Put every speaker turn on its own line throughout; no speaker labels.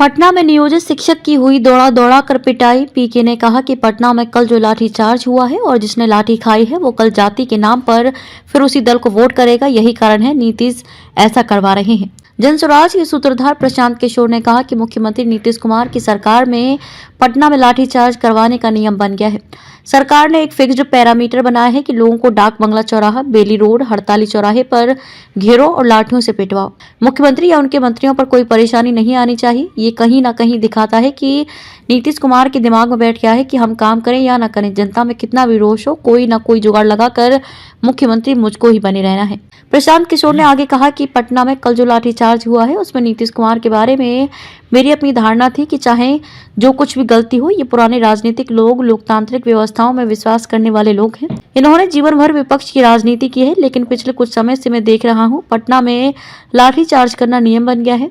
पटना में नियोजित शिक्षक की हुई दौड़ा दौड़ा कर पिटाई। पीके ने कहा कि पटना में कल जो लाठीचार्ज हुआ है और जिसने लाठी खाई है वो कल जाति के नाम पर फिर उसी दल को वोट करेगा। यही कारण है नीतीश ऐसा करवा रहे हैं। जनस्वराज के सूत्रधार प्रशांत किशोर ने कहा कि मुख्यमंत्री नीतीश कुमार की सरकार में पटना में लाठीचार्ज करवाने का नियम बन गया है। सरकार ने एक फिक्स्ड पैरामीटर बनाया है कि लोगों को डाक बंगला चौराहा, बेली रोड, हड़ताली चौराहे पर घेरो और लाठियों से पिटवाओ। मुख्यमंत्री या उनके मंत्रियों पर कोई परेशानी नहीं आनी चाहिए। ये कहीं ना कहीं दिखाता है कि नीतीश कुमार के दिमाग में बैठ गया है कि हम काम करें या ना करें, जनता में कितना भी रोष हो, कोई ना कोई जुगाड़ लगाकर मुख्यमंत्री मुझको ही बने रहना है। प्रशांत किशोर ने आगे कहा कि पटना में कल जो लाठीचार्ज हुआ है उसमें नीतीश कुमार के बारे में मेरी अपनी धारणा थी कि चाहे जो कुछ भी गलती हो, ये पुराने राजनीतिक लोग लोकतांत्रिक व्यवस्थाओं में विश्वास करने वाले लोग हैं। इन्होंने जीवन भर विपक्ष की राजनीति की है, लेकिन पिछले कुछ समय से मैं देख रहा हूँ पटना में लाठीचार्ज करना नियम बन गया है।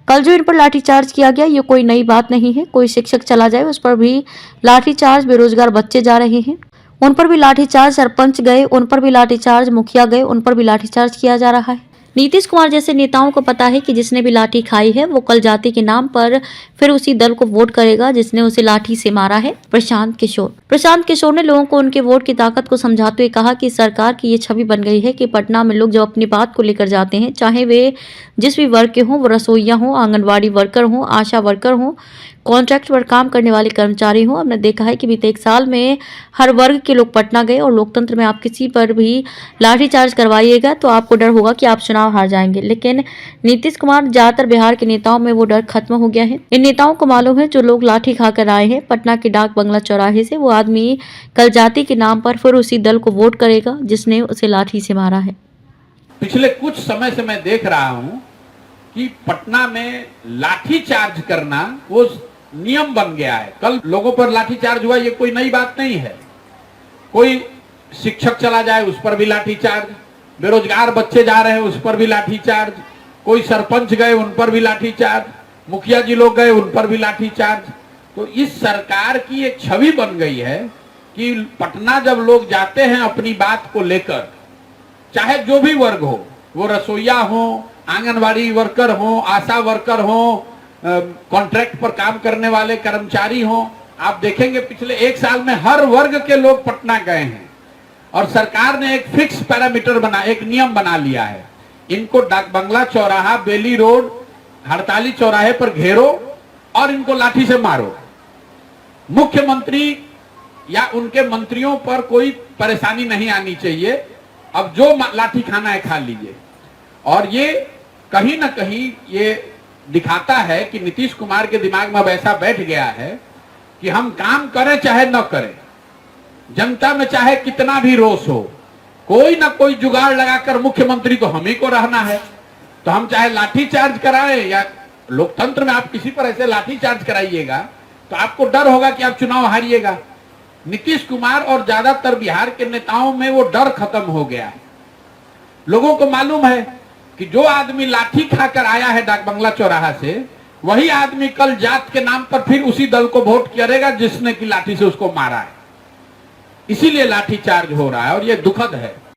कल जो इन पर लाठीचार्ज किया गया ये कोई नई बात नहीं है। कोई शिक्षक चला जाए उस पर भी लाठीचार्ज, बेरोजगार बच्चे जा रहे हैं उन पर भी लाठीचार्ज, सरपंच गए उन पर भी लाठीचार्ज, मुखिया गए उन पर भी लाठीचार्ज किया जा रहा है। नीतीश कुमार जैसे नेताओं को पता है कि जिसने भी लाठी खाई है वो कल जाति के नाम पर फिर उसी दल को वोट करेगा जिसने उसे लाठी से मारा है। प्रशांत किशोर ने लोगों को उनके वोट की ताकत को समझाते हुए कहा कि सरकार की ये छवि बन गई है कि पटना में लोग जब अपनी बात को लेकर जाते हैं, चाहे वे जिस भी वर्ग के हों, वो रसोईया हों, आंगनबाड़ी वर्कर हों, आशा वर्कर हों, कॉन्ट्रैक्ट पर काम करने वाले कर्मचारी हों। हमने देखा है कि बीते 1 साल में हर वर्ग के लोग पटना गए और लोकतंत्र में आप किसी पर भी लाठीचार्ज करवाइएगा तो आपको डर होगा कि आप चुनाव हार जाएंगे। लेकिन नीतीश कुमार, ज्यादातर बिहार के नेताओं में वो डर खत्म हो गया है। इन नेताओं को मालूम है जो लोग लाठी खाकर आए हैं पटना के डाक बंगला चौराहे से, वो आदमी कल जाति के नाम पर फिर उसी दल को वोट करेगा जिसने उसे लाठी से मारा है।
पिछले कुछ समय से मैं देख रहा हूं कि पटना में लाठीचार्ज करना वो नियम बन गया है। कल लोगों पर लाठीचार्ज हुआ, ये कोई नई बात नहीं है। कोई शिक्षक चला जाए उस पर भी लाठीचार्ज, बेरोजगार बच्चे जा रहे हैं उस पर भी लाठीचार्ज, कोई सरपंच गए उन पर भी लाठीचार्ज, मुखिया जी लोग गए उन पर भी लाठीचार्ज। तो इस सरकार की एक छवि बन गई है कि पटना जब लोग जाते हैं अपनी बात को लेकर, चाहे जो भी वर्ग हो, वो रसोईया हो, आंगनबाड़ी वर्कर हो, आशा वर्कर हो, कॉन्ट्रैक्ट पर काम करने वाले कर्मचारी हो, आप देखेंगे पिछले 1 साल में हर वर्ग के लोग पटना गए हैं और सरकार ने एक फिक्स पैरामीटर एक नियम बना लिया है। इनको डाक बंगला चौराहा, बेली रोड, हड़ताली चौराहे पर घेरो और इनको लाठी से मारो। मुख्यमंत्री या उनके मंत्रियों पर कोई परेशानी नहीं आनी चाहिए। अब जो लाठी खाना है खा लीजिए। और ये कहीं ना कहीं ये दिखाता है कि नीतीश कुमार के दिमाग में अब ऐसा बैठ गया है कि हम काम करें चाहे न करें, जनता में चाहे कितना भी रोष हो, कोई ना कोई जुगाड़ लगाकर मुख्यमंत्री तो हम ही को रहना है। तो हम चाहे लाठीचार्ज कराएं या लोकतंत्र में आप किसी पर ऐसे लाठीचार्ज कराइएगा तो आपको डर होगा कि आप चुनाव हारिएगा। नीतीश कुमार और ज्यादातर बिहार के नेताओं में वो डर खत्म हो गया है। लोगों को मालूम है कि जो आदमी लाठी खाकर आया है डाक बंगला चौराहा से, वही आदमी कल जात के नाम पर फिर उसी दल को वोट करेगा जिसने की लाठी से उसको मारा है। इसीलिए लाठीचार्ज हो रहा है और ये दुखद है।